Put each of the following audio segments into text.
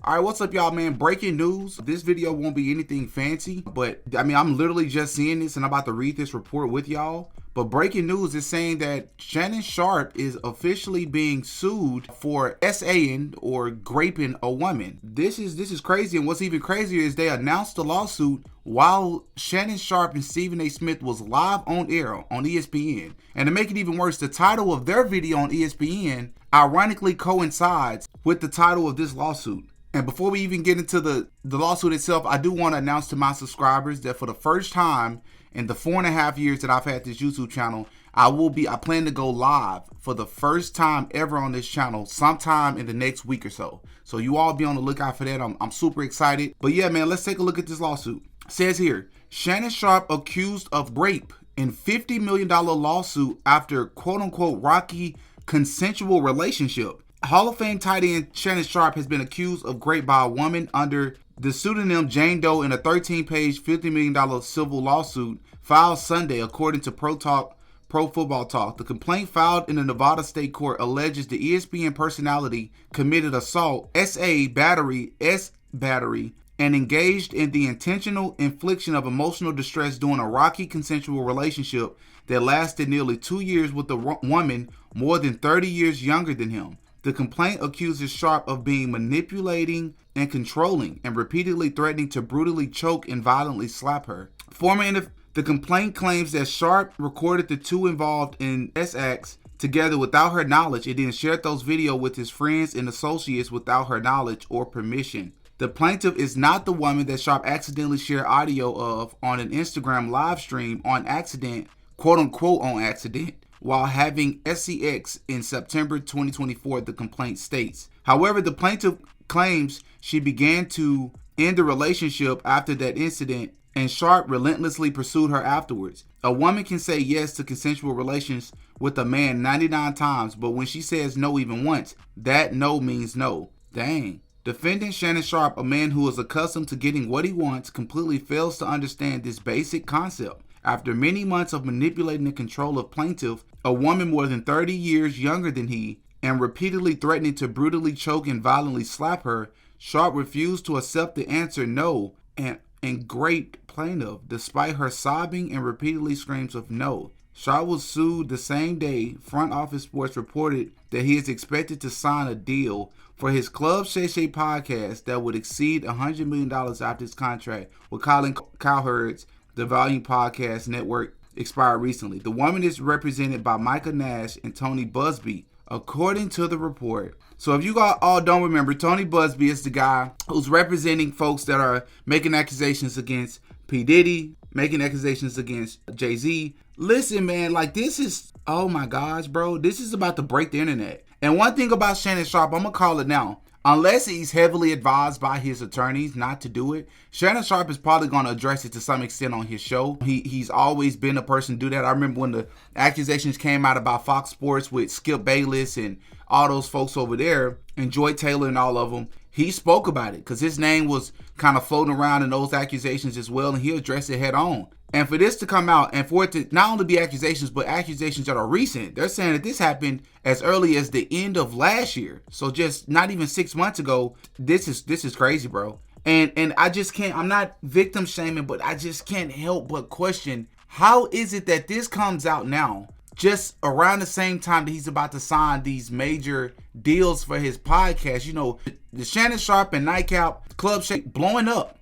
All right, what's up, y'all, man? Breaking news. This video won't be anything fancy, but I mean, I'm literally just seeing this and I'm about to read this report with y'all. But breaking news is saying that Shannon Sharpe is officially being sued for SAing or graping a woman. This is crazy, and what's even crazier is they announced the lawsuit while Shannon Sharpe and Stephen A. Smith was live on air on ESPN. And to make it even worse, the title of their video on ESPN ironically coincides with the title of this lawsuit. And before we even get into the lawsuit itself, I do want to announce to my subscribers that for the first time in the 4.5 years that I've had this YouTube channel, I plan to go live for the first time ever on this channel sometime in the next week or so. So you all be on the lookout for that. I'm super excited. But yeah, man, let's take a look at this lawsuit. It says here, Shannon Sharpe accused of rape in $50 million lawsuit after quote unquote rocky consensual relationship. Hall of Fame tight end Shannon Sharpe has been accused of rape by a woman under the pseudonym Jane Doe in a 13-page, $50 million civil lawsuit filed Sunday, according to Pro Football Talk. The complaint filed in the Nevada State Court alleges the ESPN personality committed assault, battery, and engaged in the intentional infliction of emotional distress during a rocky consensual relationship that lasted nearly 2 years with a woman more than 30 years younger than him. The complaint accuses Sharpe of being manipulating and controlling and repeatedly threatening to brutally choke and violently slap her. The complaint claims that Sharpe recorded the two involved in acts together without her knowledge and then shared those videos with his friends and associates without her knowledge or permission. The plaintiff is not the woman that Sharpe accidentally shared audio of on an Instagram live stream on accident, quote unquote on accident, while having SCX in September 2024, the complaint states. However, the plaintiff claims she began to end the relationship after that incident, and Sharpe relentlessly pursued her afterwards. A woman can say yes to consensual relations with a man 99 times, but when she says no even once, that no means no. Dang. Defendant Shannon Sharpe, a man who is accustomed to getting what he wants, completely fails to understand this basic concept. After many months of manipulating the control of plaintiff, a woman more than 30 years younger than he, and repeatedly threatening to brutally choke and violently slap her, Sharpe refused to accept the answer no and graped plaintiff despite her sobbing and repeatedly screams of no. Sharpe was sued the same day. Front Office Sports reported that he is expected to sign a deal for his Club Shay Shay podcast that would exceed $100 million after his contract with Colin Cowherd's The Volume Podcast Network expired recently. The woman is represented by Micah Nash and Tony Busby, according to the report. So if you all don't remember, Tony Busby is the guy who's representing folks that are making accusations against P. Diddy, making accusations against Jay-Z. Listen, man, like this is, oh my gosh, bro, this is about to break the internet. And one thing about Shannon Sharpe, I'm going to call it now. Unless he's heavily advised by his attorneys not to do it, Shannon Sharpe is probably going to address it to some extent on his show. He's always been a person to do that. I remember when the accusations came out about Fox Sports with Skip Bayless and all those folks over there, and Joy Taylor and all of them, he spoke about it because his name was kind of floating around in those accusations as well, and he addressed it head on. And for this to come out and for it to not only be accusations, but accusations that are recent, they're saying that this happened as early as the end of last year. So just not even 6 months ago. This is crazy, bro. And I just can't, I'm not victim shaming, but I just can't help but question, how is it that this comes out now, just around the same time that he's about to sign these major deals for his podcast? You know, the Shannon Sharpe and Nightcap Club Shake blowing up.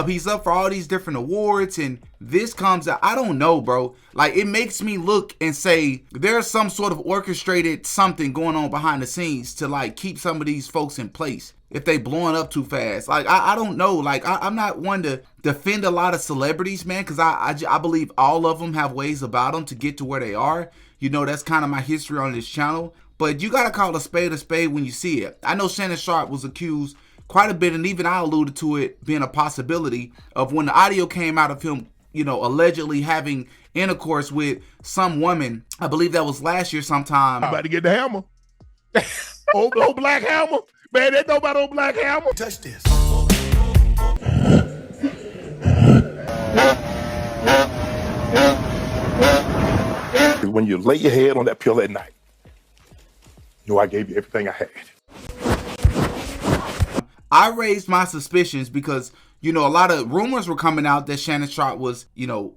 He's up for all these different awards, and this comes out. I don't know, bro. Like, it makes me look and say there's some sort of orchestrated something going on behind the scenes to like keep some of these folks in place if they blowing up too fast. Like, I don't know. Like, I'm not one to defend a lot of celebrities, man, because I believe all of them have ways about them to get to where they are. You know, that's kind of my history on this channel. But you got to call a spade when you see it. I know Shannon Sharpe was accused quite a bit, and even I alluded to it being a possibility of when the audio came out of him, you know, allegedly having intercourse with some woman. I believe that was last year sometime. I'm about to get the hammer. old black hammer. Man, they know about old black hammer. Touch this. When you lay your head on that pillow at night, you know I gave you everything I had. I raised my suspicions because, a lot of rumors were coming out that Shannon Sharpe was,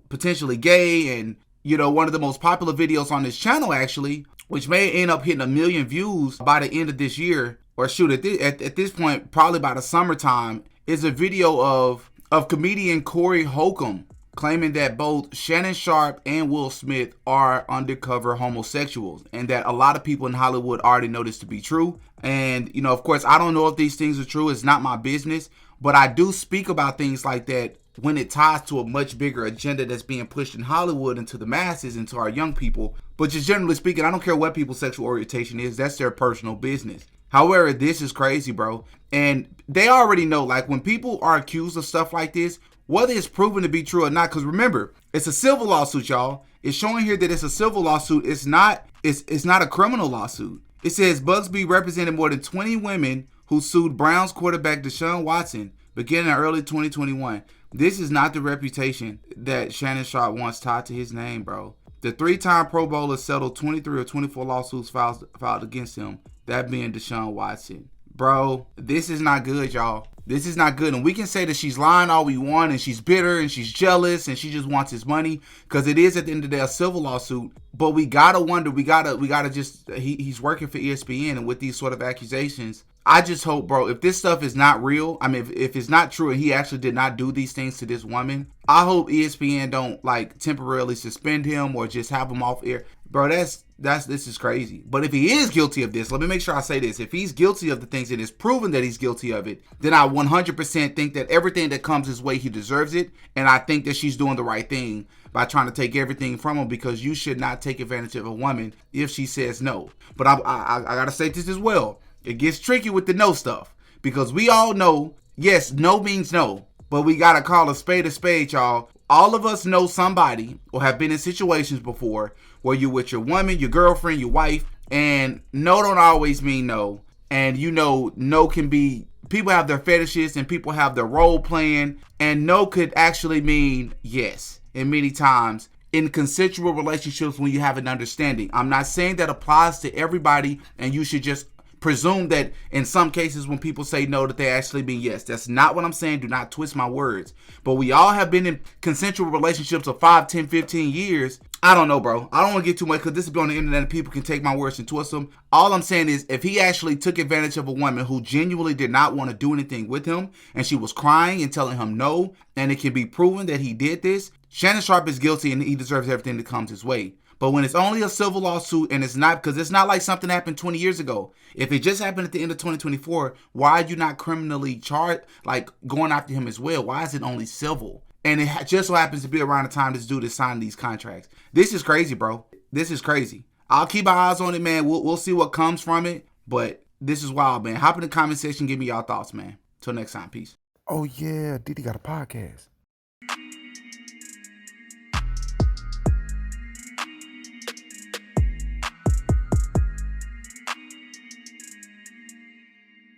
potentially gay, and, one of the most popular videos on this channel, actually, which may end up hitting 1 million views by the end of this year, or shoot, at this point, probably by the summertime, is a video of comedian Corey Holcomb claiming that both Shannon Sharpe and Will Smith are undercover homosexuals, and that a lot of people in Hollywood already know this to be true. And, of course, I don't know if these things are true. It's not my business. But I do speak about things like that when it ties to a much bigger agenda that's being pushed in Hollywood into the masses, into our young people. But just generally speaking, I don't care what people's sexual orientation is. That's their personal business. However, this is crazy, bro. And they already know, like, when people are accused of stuff like this, whether it's proven to be true or not, because remember, it's a civil lawsuit, y'all. It's showing here that it's a civil lawsuit. It's not a criminal lawsuit. It says Bugsby represented more than 20 women who sued Browns quarterback Deshaun Watson beginning in early 2021. This is not the reputation that Shannon Sharpe once tied to his name, bro. The 3-time Pro Bowler settled 23 or 24 lawsuits filed against him, that being Deshaun Watson. Bro, this is not good, y'all. This is not good. And we can say that she's lying all we want, and she's bitter, and she's jealous, and she just wants his money, because it is at the end of the day a civil lawsuit. But we gotta wonder, we gotta just, he's working for ESPN, and with these sort of accusations, I just hope, bro, if this stuff is not real, I mean, if it's not true and he actually did not do these things to this woman, I hope ESPN don't, like, temporarily suspend him or just have him off air. Bro, this is crazy. But if he is guilty of this, let me make sure I say this. If he's guilty of the things and it's proven that he's guilty of it, then I 100% think that everything that comes his way, he deserves it. And I think that she's doing the right thing by trying to take everything from him, because you should not take advantage of a woman if she says no. But I got to say this as well. It gets tricky with the no stuff, because we all know, yes, no means no, but we got to call a spade, y'all. All of us know somebody or have been in situations before where you're with your woman, your girlfriend, your wife, and no don't always mean no. And no can be, people have their fetishes and people have their role playing, and no could actually mean yes. And many times in consensual relationships, when you have an understanding, I'm not saying that applies to everybody and you should just presume that in some cases when people say no that they actually mean yes. That's not what I'm saying. Do not twist my words. But we all have been in consensual relationships of 5, 10, 15 years. I don't know, bro. I don't want to get too much because this will be on the internet and people can take my words and twist them. All I'm saying is, if he actually took advantage of a woman who genuinely did not want to do anything with him, and she was crying and telling him no, and it can be proven that he did this, Shannon Sharpe is guilty and he deserves everything that comes his way. But when it's only a civil lawsuit, and it's not, because it's not like something happened 20 years ago. If it just happened at the end of 2024, why are you not criminally charged, like going after him as well? Why is it only civil? And it just so happens to be around the time this dude is signing these contracts. This is crazy, bro. This is crazy. I'll keep my eyes on it, man. We'll see what comes from it. But this is wild, man. Hop in the comment section. Give me y'all thoughts, man. Till next time. Peace. Oh, yeah. Diddy got a podcast.